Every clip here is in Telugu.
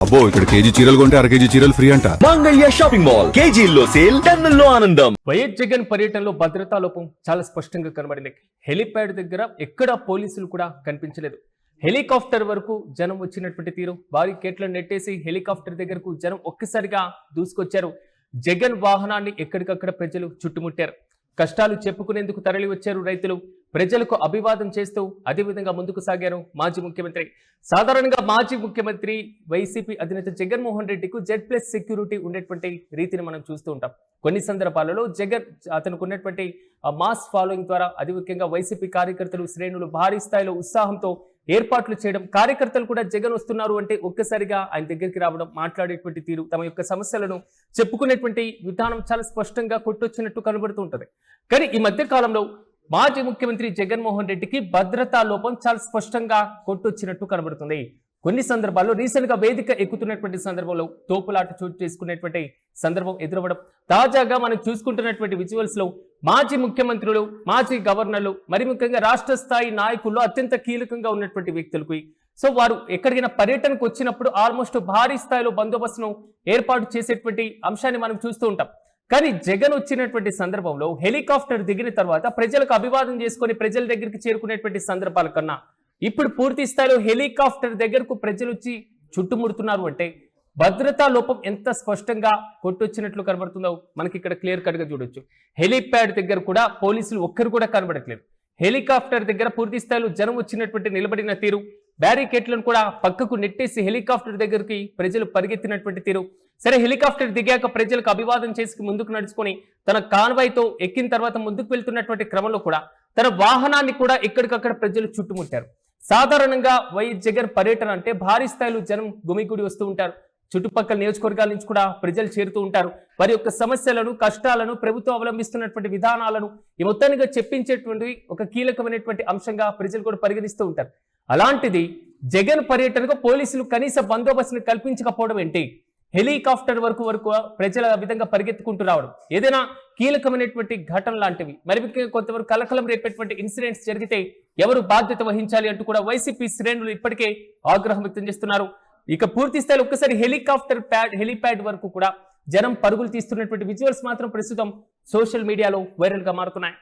అబ్బో ఇక్కడ కేజీ చీరలు కొంటే అర కేజీ చీరలు ఫ్రీ అంట. మంగళ్య షాపింగ్ మాల్ కేజీల్లో సేల్, టన్నుల్లో ఆనందం. వైఎస్ జగన్ పర్యటనలో భద్రతా లోపం చాలా స్పష్టంగా కనబడింది. హెలిప్యాడ్ దగ్గర ఎక్కడా పోలీసులు కూడా కనిపించలేదు. హెలికాప్టర్ వరకు జనం వచ్చినటువంటి తీరు, భారీ కేట్లను నెట్టేసి హెలికాప్టర్ దగ్గరకు జనం ఒక్కసారిగా దూసుకొచ్చారు. జగన్ వాహనాన్ని ఎక్కడికక్కడ ప్రజలు చుట్టుముట్టారు. కష్టాలు చెప్పుకునేందుకు తరలి వచ్చారు రైతులు. ప్రజలకు అభివాదం చేస్తూ అదేవిధంగా ముందుకు సాగారు మాజీ ముఖ్యమంత్రి. సాధారణంగా మాజీ ముఖ్యమంత్రి వైసీపీ అధినేత జగన్మోహన్ రెడ్డికి Z+ సెక్యూరిటీ ఉండేటువంటి రీతిని మనం చూస్తూ ఉంటాం. కొన్ని సందర్భాలలో జగన్ అతనికి ఉన్నటువంటి మాస్ ఫాలోయింగ్ ద్వారా అతి ముఖ్యంగా వైసీపీ కార్యకర్తలు శ్రేణులు భారీ స్థాయిలో ఉత్సాహంతో ఏర్పాట్లు చేయడం, కార్యకర్తలు కూడా జగన్ వస్తున్నారు అంటే ఒక్కసారిగా ఆయన దగ్గరికి రావడం, మాట్లాడేటువంటి తీరు, తమ యొక్క సమస్యలను చెప్పుకునేటువంటి విధానం చాలా స్పష్టంగా కొట్టొచ్చినట్టు కనబడుతూ ఉంటుంది. కానీ ఈ మధ్య కాలంలో మాజీ ముఖ్యమంత్రి జగన్మోహన్ రెడ్డికి భద్రతా లోపం చాలా స్పష్టంగా కొట్టొచ్చినట్టు కనబడుతుంది. కొన్ని సందర్భాల్లో రీసెంట్ గా వేదిక ఎక్కుతున్నటువంటి సందర్భంలో తోపులాట చోటు చేసుకునేటువంటి సందర్భం ఎదురవ్వడం, తాజాగా మనం చూసుకుంటున్నటువంటి విజువల్స్ లో మాజీ ముఖ్యమంత్రులు, మాజీ గవర్నర్లు, మరి ముఖ్యంగా రాష్ట్ర స్థాయి నాయకుల్లో అత్యంత కీలకంగా ఉన్నటువంటి వ్యక్తులకు వారు ఎక్కడికైనా పర్యటనకు వచ్చినప్పుడు ఆల్మోస్ట్ భారీ స్థాయిలో బందోబస్తును ఏర్పాటు చేసేటువంటి అంశాన్ని మనం చూస్తూ ఉంటాం. కానీ జగన్ వచ్చినటువంటి సందర్భంలో హెలికాప్టర్ దిగిన తర్వాత ప్రజలకు అభివాదం చేసుకొని ప్రజల దగ్గరికి చేరుకునేటువంటి సందర్భాల కన్నా ఇప్పుడు పూర్తి స్థాయిలో హెలికాప్టర్ దగ్గరకు ప్రజలు వచ్చి చుట్టుముడుతున్నారు అంటే భద్రతా లోపం ఎంత స్పష్టంగా కొట్టొచ్చినట్లు కనబడుతుందో మనకి ఇక్కడ క్లియర్ కట్ గా చూడొచ్చు. హెలిప్యాడ్ దగ్గర కూడా పోలీసులు ఒక్కరు కూడా కనబడట్లేదు. హెలికాప్టర్ దగ్గర పూర్తి స్థాయిలో జనం వచ్చినటువంటి నిలబడిన తీరు, బ్యారికేట్లను కూడా పక్కకు నెట్టేసి హెలికాప్టర్ దగ్గరికి ప్రజలు పరిగెత్తినటువంటి తీరు. సరే, హెలికాప్టర్ దిగాక ప్రజలకు అభివాదం చేసి ముందుకు నడుచుకొని తన కాన్వాయ్తో ఎక్కిన తర్వాత ముందుకు వెళ్తున్నటువంటి క్రమంలో కూడా తన వాహనాన్ని కూడా ఎక్కడికక్కడ ప్రజలు చుట్టుముట్టారు. సాధారణంగా వైఎస్ జగన్ పర్యటన అంటే భారీ స్థాయిలో జనం గుమిగూడి వస్తూ ఉంటారు. చుట్టుపక్కల నియోజకవర్గాల నుంచి కూడా ప్రజలు చేరుతూ ఉంటారు. వారి యొక్క సమస్యలను, కష్టాలను, ప్రభుత్వం అవలంబిస్తున్నటువంటి విధానాలను ఈ మొత్తానికి చెప్పించేటువంటి ఒక కీలకమైనటువంటి అంశంగా ప్రజలు కూడా పరిగణిస్తూ ఉంటారు. అలాంటిది జగన్ పర్యటనకు పోలీసులు కనీస బందోబస్తును కల్పించకపోవడం ఏంటి? హెలికాప్టర్ వరకు ప్రజల విధంగా పరిగెత్తుకుంటూ రావడం, ఏదైనా కీలకమైనటువంటి ఘటన లాంటివి, మరి కొంతవరకు కలకలం రేపేటువంటి ఇన్సిడెంట్స్ జరిగితే ఎవరు బాధ్యత వహించాలి అంటూ కూడా వైసీపీ శ్రేణులు ఇప్పటికే ఆగ్రహం వ్యక్తం చేస్తున్నారు. ఇక పూర్తి స్థాయిలో ఒక్కసారి హెలిప్యాడ్ వరకు కూడా జనం పరుగులు తీస్తున్నటువంటి విజువల్స్ మాత్రం ప్రస్తుతం సోషల్ మీడియాలో వైరల్ గా మారుతున్నాయి.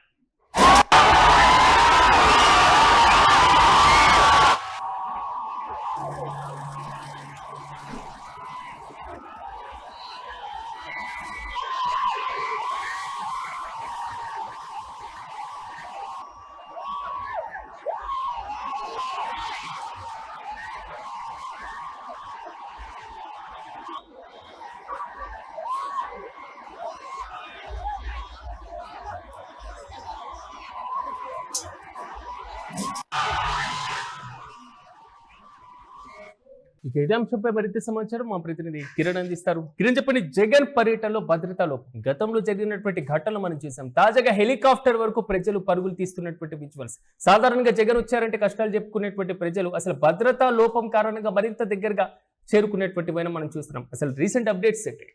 ఇక ఇదే అంశంపై మరింత సమాచారం మా ప్రతినిధి కిరణ్ అందిస్తారు. కిరణ్, చెప్పండి, జగన్ పర్యటనలో భద్రతా లోపం, గతంలో జరిగినటువంటి ఘటనలు మనం చూసాం. తాజాగా హెలికాప్టర్ వరకు ప్రజలు పరుగులు తీస్తున్నటువంటి విజువల్స్. సాధారణంగా జగన్ వచ్చారంటే కష్టాలు చెప్పుకునేటువంటి ప్రజలు అసలు భద్రతా లోపం కారణంగా మరింత దగ్గరగా చేరుకునేటువంటి మనం చూస్తున్నాం. అసలు రీసెంట్ అప్డేట్స్ ఏంటి?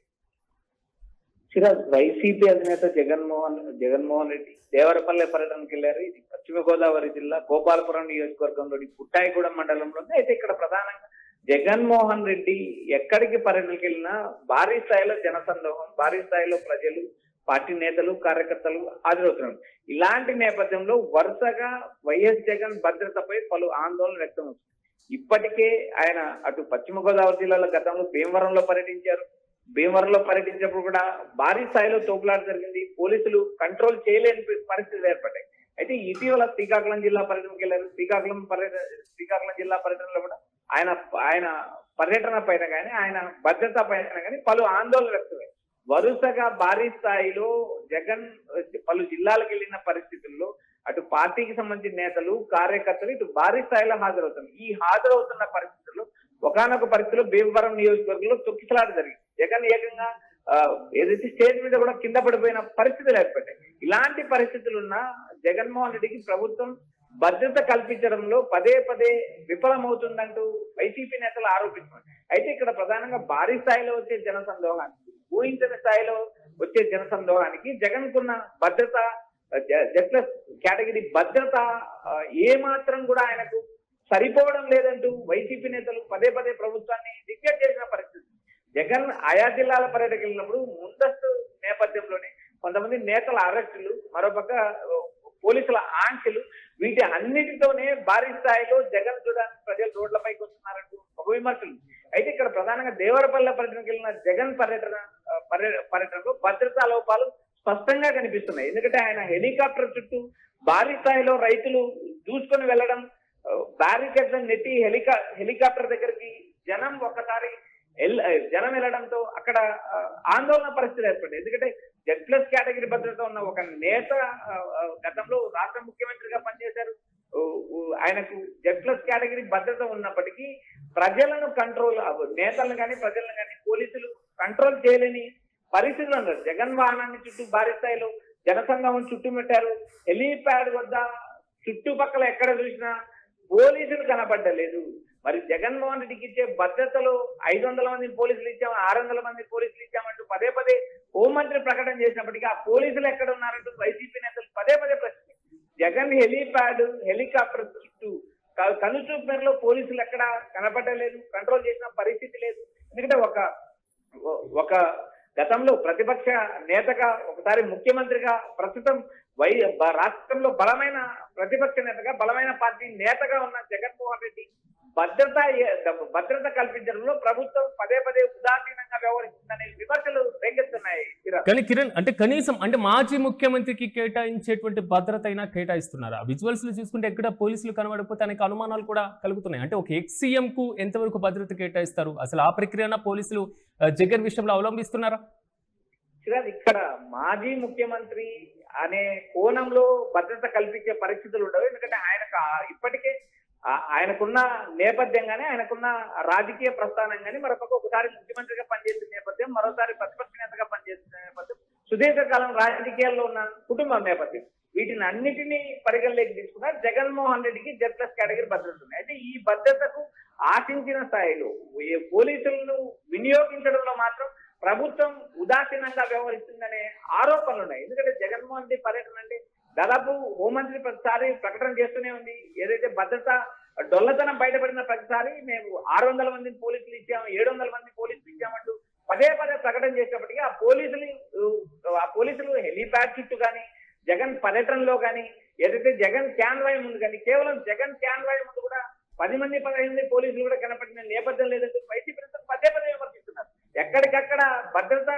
వైసీపీ అధినేత జగన్మోహన్ రెడ్డి దేవరపల్లె పర్యటనకు వెళ్లారు. ఇది పశ్చిమ గోదావరి జిల్లా గోపాలపురం నియోజకవర్గంలోని పుట్టాయిగూడెం మండలంలో. అయితే ఇక్కడ ప్రధానంగా జగన్మోహన్ రెడ్డి ఎక్కడికి పర్యటనకు వెళ్ళినా భారీ స్థాయిలో జనసందోహం, భారీ స్థాయిలో ప్రజలు, పార్టీ నేతలు, కార్యకర్తలు హాజరవుతున్నారు. ఇలాంటి నేపథ్యంలో వరుసగా వైఎస్ జగన్ భద్రతపై పలు ఆందోళన వ్యక్తం అవుతుంది. ఇప్పటికే ఆయన అటు పశ్చిమ గోదావరి జిల్లాలో గతంలో భీమవరంలో పర్యటించారు. భీమవరంలో పర్యటించినప్పుడు కూడా భారీ స్థాయిలో తోపులాట జరిగింది. పోలీసులు కంట్రోల్ చేయలేని పరిస్థితులు ఏర్పడ్డాయి. అయితే ఇటీవల శ్రీకాకుళం జిల్లా పర్యటనకు వెళ్ళారు. శ్రీకాకుళం జిల్లా పర్యటనలో కూడా ఆయన పర్యటన పైన కానీ, ఆయన భద్రత పైన కానీ పలు ఆందోళన వ్యక్తమయ్యాయి. వరుసగా భారీ స్థాయిలో జగన్ పలు జిల్లాలకు వెళ్ళిన పరిస్థితుల్లో అటు పార్టీకి సంబంధించిన నేతలు, కార్యకర్తలు ఇటు భారీ స్థాయిలో హాజరవుతున్నారు. ఈ హాజరవుతున్న పరిస్థితుల్లో ఒకానొక పరిస్థితిలో భీమవరం నియోజకవర్గంలో తొక్కిసలాట జరిగింది. జగన్ ఏకంగా ఏదైతే స్టేజ్ మీద కూడా కింద పడిపోయిన పరిస్థితులు ఏర్పడ్డాయి. ఇలాంటి పరిస్థితులున్న జగన్మోహన్ రెడ్డికి ప్రభుత్వం భద్రత కల్పించడంలో పదే పదే విఫలమవుతుందంటూ వైసీపీ నేతలు ఆరోపిస్తున్నారు. అయితే ఇక్కడ ప్రధానంగా భారీ స్థాయిలో వచ్చే జనసందోహానికి, ఊహించని స్థాయిలో వచ్చే జనసందోహానికి జగన్ కున్న భద్రత, Z+ కేటగిరీ భద్రత ఏ మాత్రం కూడా ఆయనకు సరిపోవడం లేదంటూ వైసీపీ నేతలు పదే పదే ప్రభుత్వాన్ని రిజెక్ట్ చేసిన పరిస్థితి. జగన్ ఆయా జిల్లాల పర్యటనకు వెళ్ళినప్పుడు ముందస్తు నేపథ్యంలోనే కొంతమంది నేతల అరెస్టులు, మరోపక్క పోలీసుల ఆంక్షలు, వీటి అన్నిటితోనే భారీ స్థాయిలో జగన్ చూడడానికి ప్రజలు రోడ్లపైకి వస్తున్నారంటూ ఒక విమర్శలు. అయితే ఇక్కడ ప్రధానంగా దేవరపల్లె పర్యటనకు వెళ్ళిన జగన్ పర్యటనలో భద్రతా లోపాలు స్పష్టంగా కనిపిస్తున్నాయి. ఎందుకంటే ఆయన హెలికాప్టర్ చుట్టూ భారీ స్థాయిలో రైతులు దూసుకొని వెళ్లడం, బ్యారికేడ్లను నెట్టి హెలికాప్టర్ దగ్గరికి జనం ఒక్కసారి జనం వెళ్ళడంతో అక్కడ ఆందోళన పరిస్థితి ఏర్పడింది. ఎందుకంటే Z+ కేటగిరీ భద్రత ఉన్న ఒక నేత గతంలో రాష్ట్ర ముఖ్యమంత్రిగా పనిచేశారు. ఆయనకు Z+ కేటగిరీ భద్రత ఉన్నప్పటికీ ప్రజలను కంట్రోల్, నేతలను కానీ ప్రజలను కానీ పోలీసులు కంట్రోల్ చేయలేని పరిస్థితులు ఉన్నారు. జగన్ వాహనాన్ని చుట్టూ భారీ స్థాయిలో జనసంఘం చుట్టుముట్టారు. హెలీప్యాడ్ వద్ద చుట్టుపక్కల ఎక్కడ చూసినా పోలీసులు కనబడ్డలేదు. మరి జగన్మోహన్ రెడ్డికి ఇచ్చే భద్రతలో 500 మంది పోలీసులు ఇచ్చాము, 600 మంది పోలీసులు ఇచ్చామంటూ పదే పదే హోంమంత్రి ప్రకటన చేసినప్పటికీ ఆ పోలీసులు ఎక్కడ ఉన్నారంటూ వైసీపీ నేతలు పదే పదే ప్రశ్న. జగన్ హెలీప్యాడ్, హెలికాప్టర్ చుట్టూ కనుచూపు మేరలో పోలీసులు ఎక్కడ కనబడలేదు, కంట్రోల్ చేసిన పరిస్థితి లేదు. ఎందుకంటే ఒక గతంలో ప్రతిపక్ష నేతగా, ఒకసారి ముఖ్యమంత్రిగా, ప్రస్తుతం రాష్ట్రంలో బలమైన ప్రతిపక్ష నేతగా, బలమైన పార్టీ నేతగా ఉన్న జగన్మోహన్ రెడ్డి భద్రత కల్పించడంలో ప్రభుత్వం పదే పదే ఉదాసీనంగా వ్యవహరిస్తుందనే విమర్శలు రేకెత్తున్నాయి. కానీ కిరణ్, అంటే కనీసం అంటే మాజీ ముఖ్యమంత్రికి కేటాయించేటువంటి భద్రత అయినా కేటాయిస్తున్నారు. ఆ విజువల్స్ లో చూసుకుంటే ఎక్కడ పోలీసులు కనబడకపోతే అనేక అనుమానాలు కూడా కలుగుతున్నాయి. అంటే ఒక ex-CM కు ఎంతవరకు భద్రత కేటాయిస్తారు? అసలు ఆ ప్రక్రియన పోలీసులు జగన్ విషయంలో అవలంబిస్తున్నారా? ఇక్కడ మాజీ ముఖ్యమంత్రి అనే కోణంలో భద్రత కల్పించే పరిస్థితులు ఉండవు. ఎందుకంటే ఆయనకు ఇప్పటికే ఆయనకున్న నేపథ్యం కానీ, ఆయనకున్న రాజకీయ ప్రస్థానం కానీ, మరొక ఒకసారి ముఖ్యమంత్రిగా పనిచేసిన నేపథ్యం, మరోసారి ప్రతిపక్ష నేతగా పనిచేసిన నేపథ్యం, సుదీర్ఘకాలం రాజకీయాల్లో ఉన్న కుటుంబ నేపథ్యం, వీటిని అన్నిటినీ పరిగణలోకి తీసుకున్న జగన్మోహన్ రెడ్డికి Z+ కేటగిరీ భద్రత ఉంది. అయితే ఈ భద్రతకు ఆశించిన స్థాయిలో పోలీసులను వినియోగించడంలో మాత్రం ప్రభుత్వం ఉదాసీనంగా వ్యవహరిస్తుందనే ఆరోపణలు ఉన్నాయి. ఎందుకంటే జగన్మోహన్ రెడ్డి పర్యటన అంటే దాదాపు హోంమంత్రి ప్రతిసారి ప్రకటన చేస్తూనే ఉంది. ఏదైతే భద్రత డొల్లతనం బయటపడిన ప్రతిసారి మేము 600 మందిని పోలీసులు ఇచ్చాము, 700 మంది పోలీసులు ఇచ్చామంటూ పదే పదే ప్రకటన చేసినప్పటికీ ఆ పోలీసులు హెలీప్యాడ్ చుట్టూ కానీ, జగన్ పర్యటనలో కానీ, ఏదైతే జగన్ క్యాన్వాయ్ ముందు కానీ, కేవలం జగన్ క్యాన్వాయ్ ముందు కూడా 10 మంది 15 మంది పోలీసులు కూడా కనపడిన నేపథ్యం లేదంటూ వైసీపీ నేతలు పదే పదే విమర్శిస్తున్నారు. ఎక్కడికక్కడ భద్రత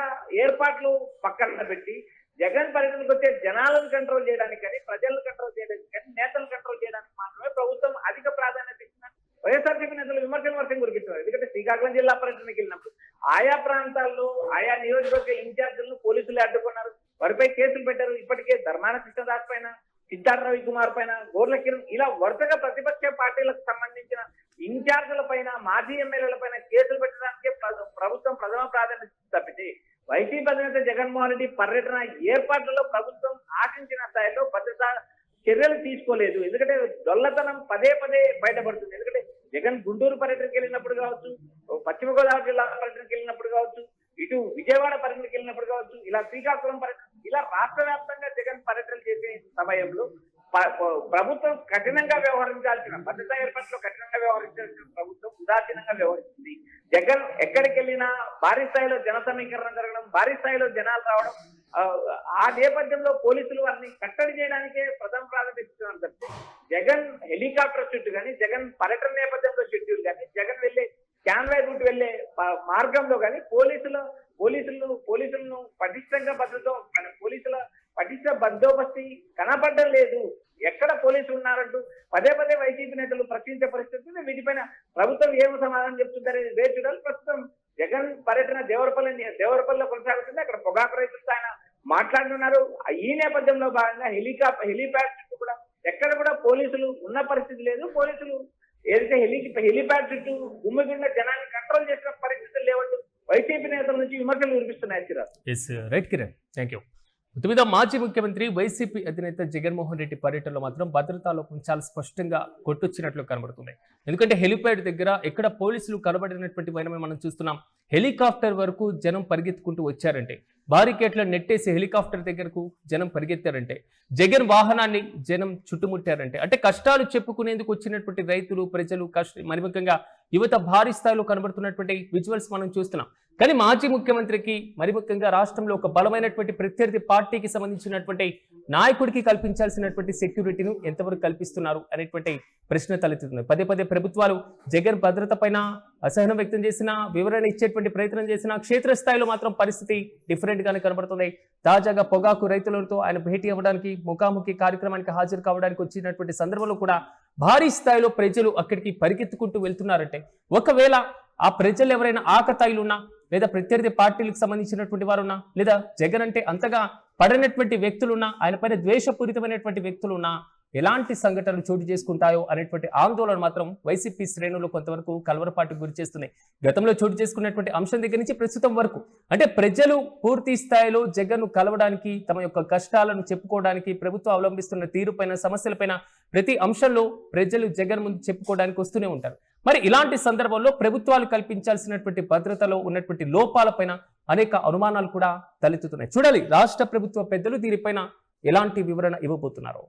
ఏర్పాట్లు పక్కన పెట్టి జగన్ పర్యటనకు వచ్చే జనాలను కంట్రోల్ చేయడానికి కానీ, ప్రజలను కంట్రోల్ చేయడానికి కానీ, నేతలను కంట్రోల్ చేయడానికి మాత్రమే ప్రభుత్వం అధిక ప్రాధాన్యత ఇచ్చిన వైఎస్ఆర్సీపీ నేతలు వర్షం కురిపిస్తున్నారు. ఎందుకంటే శ్రీకాకుళం జిల్లా పర్యటనకి వెళ్ళినప్పుడు ఆయా ప్రాంతాల్లో ఆయా నియోజకవర్గ ఇన్ఛార్జీలను పోలీసులు అడ్డుకున్నారు, వారిపై కేసులు పెట్టారు. ఇప్పటికే ధర్మాన కృష్ణదాస్ పైన, సిద్ధార్థ రవికుమార్ పైన, గోర్ల కిరణ్, ఇలా వరుసగా ప్రతిపక్ష పార్టీలకు సంబంధించిన ఇన్ఛార్జీల పైన, మాజీ ఎమ్మెల్యేల పైన కేసులు పెట్టడానికే ప్రభుత్వం ప్రథమ ప్రాధాన్యత తప్పితే వైసీపీ అధినేత జగన్మోహన్ రెడ్డి పర్యటన ఏర్పాట్లలో ప్రభుత్వం ఆశించిన స్థాయిలో భద్రతా చర్యలు తీసుకోలేదు. ఎందుకంటే దొల్లతనం పదే పదే బయటపడుతుంది. ఎందుకంటే జగన్ గుంటూరు పర్యటనకి వెళ్ళినప్పుడు కావచ్చు, పశ్చిమ గోదావరి జిల్లా పర్యటనకి వెళ్ళినప్పుడు కావచ్చు, ఇటు విజయవాడ పర్యటనకి వెళ్ళినప్పుడు కావచ్చు, ఇలా శ్రీకాకుళం పర్యటన, ఇలా రాష్ట్ర వ్యాప్తంగా జగన్ పర్యటనలు చేసే సమయంలో ప్రభుత్వం కఠినంగా వ్యవహరించాల్సిన, భద్రతా ఏర్పాట్లో కఠినంగా వ్యవహరించాల్సిన ప్రభుత్వం ఉదాసీనంగా వ్యవహరిస్తుంది. జగన్ ఎక్కడికి వెళ్ళినా భారీ స్థాయిలో జన సమీకరణ జరగడం, భారీ స్థాయిలో జనాలు రావడం, ఆ నేపథ్యంలో పోలీసులు వారిని కట్టడి చేయడానికే ప్రథమ ప్రాధాన్యత ఇస్తున్నారు తప్పితే జగన్ హెలికాప్టర్ చుట్టూ కానీ, జగన్ పర్యటన నేపథ్యంలో షెడ్యూల్ కానీ, జగన్ వెళ్లే క్యాన్వాయ్ రూట్ వెళ్లే మార్గంలో కానీ పోలీసులను పటిష్టంగా పోలీసుల పటిష్ట బందోబస్తు కనపడడం లేదు. ఎక్కడ పోలీసులు ఉన్నారంటూ పదే పదే వైసీపీ నేతలు ప్రశ్నించే పరిస్థితి. వీటిపైన ప్రభుత్వం ఏమి సమాధానం చెప్తుందనేది వేచి చూడాలి. ప్రస్తుతం జగన్ పర్యటన దేవరపల్లిలో కొనసాగుతుంది. అక్కడ పొగాకు రైతులతో ఆయన మాట్లాడుతున్నారు. ఈ నేపథ్యంలో భాగంగా హెలీప్యాడ్ చుట్టూ కూడా ఎక్కడ కూడా పోలీసులు ఉన్న పరిస్థితి లేదు. పోలీసులు ఏదైతే హెలీప్యాడ్ చుట్టూ గుమ్మిగుండా జనాన్ని కంట్రోల్ చేసిన పరిస్థితులు లేవంటూ వైసీపీ నేతల నుంచి విమర్శలు వినిపిస్తున్నాయి. Right Kiran, thank you. మొత్తం మీద మాజీ ముఖ్యమంత్రి వైసీపీ అధినేత జగన్మోహన్ రెడ్డి పర్యటనలో మాత్రం భద్రతా లోపం చాలా స్పష్టంగా కొట్టొచ్చినట్లు కనబడుతుంది. ఎందుకంటే హెలిప్యాడ్ దగ్గర ఎక్కడ పోలీసులు కనబడినటువంటి వైనమే మనం చూస్తున్నాం. హెలికాప్టర్ వరకు జనం పరిగెత్తుకుంటూ వచ్చారంటే, బారికేట్లను నెట్టేసి హెలికాప్టర్ దగ్గరకు జనం పరిగెత్తారంటే, జగన్ వాహనాన్ని జనం చుట్టుముట్టారంటే, అంటే కష్టాలు చెప్పుకునేందుకు వచ్చినటువంటి రైతులు, ప్రజలు, మరి ముఖ్యంగా యువత భారీ స్థాయిలో కనబడుతున్నటువంటి విజువల్స్ మనం చూస్తున్నాం. కానీ మాజీ ముఖ్యమంత్రికి, మరి ముఖ్యంగా రాష్ట్రంలో ఒక బలమైనటువంటి ప్రత్యర్థి పార్టీకి సంబంధించినటువంటి నాయకుడికి కల్పించాల్సినటువంటి సెక్యూరిటీను ఎంతవరకు కల్పిస్తున్నారు అనేటువంటి ప్రశ్న తలెత్తుతుంది. పదే పదే ప్రభుత్వాలు జగన్ భద్రత పైన అసహనం వ్యక్తం చేసినా, వివరణ ఇచ్చేటువంటి ప్రయత్నం చేసినా, క్షేత్రస్థాయిలో మాత్రం పరిస్థితి డిఫరెంట్ గానే కనబడుతుంది. తాజాగా పొగాకు రైతులతో ఆయన భేటీ అవ్వడానికి, ముఖాముఖి కార్యక్రమానికి హాజరు కావడానికి వచ్చినటువంటి సందర్భంలో కూడా భారీ స్థాయిలో ప్రజలు అక్కడికి పరిగెత్తుకుంటూ వెళ్తున్నారంటే, ఒకవేళ ఆ ప్రజలు ఎవరైనా ఆకతాయిలున్నా, లేదా ప్రత్యర్థి పార్టీలకు సంబంధించినటువంటి వారున్నా, లేదా జగన్ అంటే అంతగా పడనటువంటి వ్యక్తులున్నా, ఆయన పైన ద్వేషపూరితమైనటువంటి వ్యక్తులున్నా ఎలాంటి సంఘటనలు చోటు చేసుకుంటాయో అనేటువంటి ఆందోళన మాత్రం వైసీపీ శ్రేణులు కొంతవరకు కలవరపాటుకు గురి చేస్తున్నాయి. గతంలో చోటు చేసుకున్నటువంటి అంశం దగ్గర నుంచి ప్రస్తుతం వరకు అంటే ప్రజలు పూర్తి స్థాయిలో జగన్ను కలవడానికి, తమ యొక్క కష్టాలను చెప్పుకోవడానికి, ప్రభుత్వం అవలంబిస్తున్న తీరుపైన, సమస్యలపైన ప్రతి అంశంలో ప్రజలు జగన్ ముందు చెప్పుకోవడానికి వస్తూనే ఉంటారు. మరి ఇలాంటి సందర్భంలో ప్రభుత్వాలు కల్పించాల్సినటువంటి భద్రతలో ఉన్నటువంటి లోపాలపైన అనేక అనుమానాలు కూడా తలెత్తుతున్నాయి. చూడాలి రాష్ట్ర ప్రభుత్వ పెద్దలు దీనిపైన ఎలాంటి వివరణ ఇవ్వబోతున్నారో.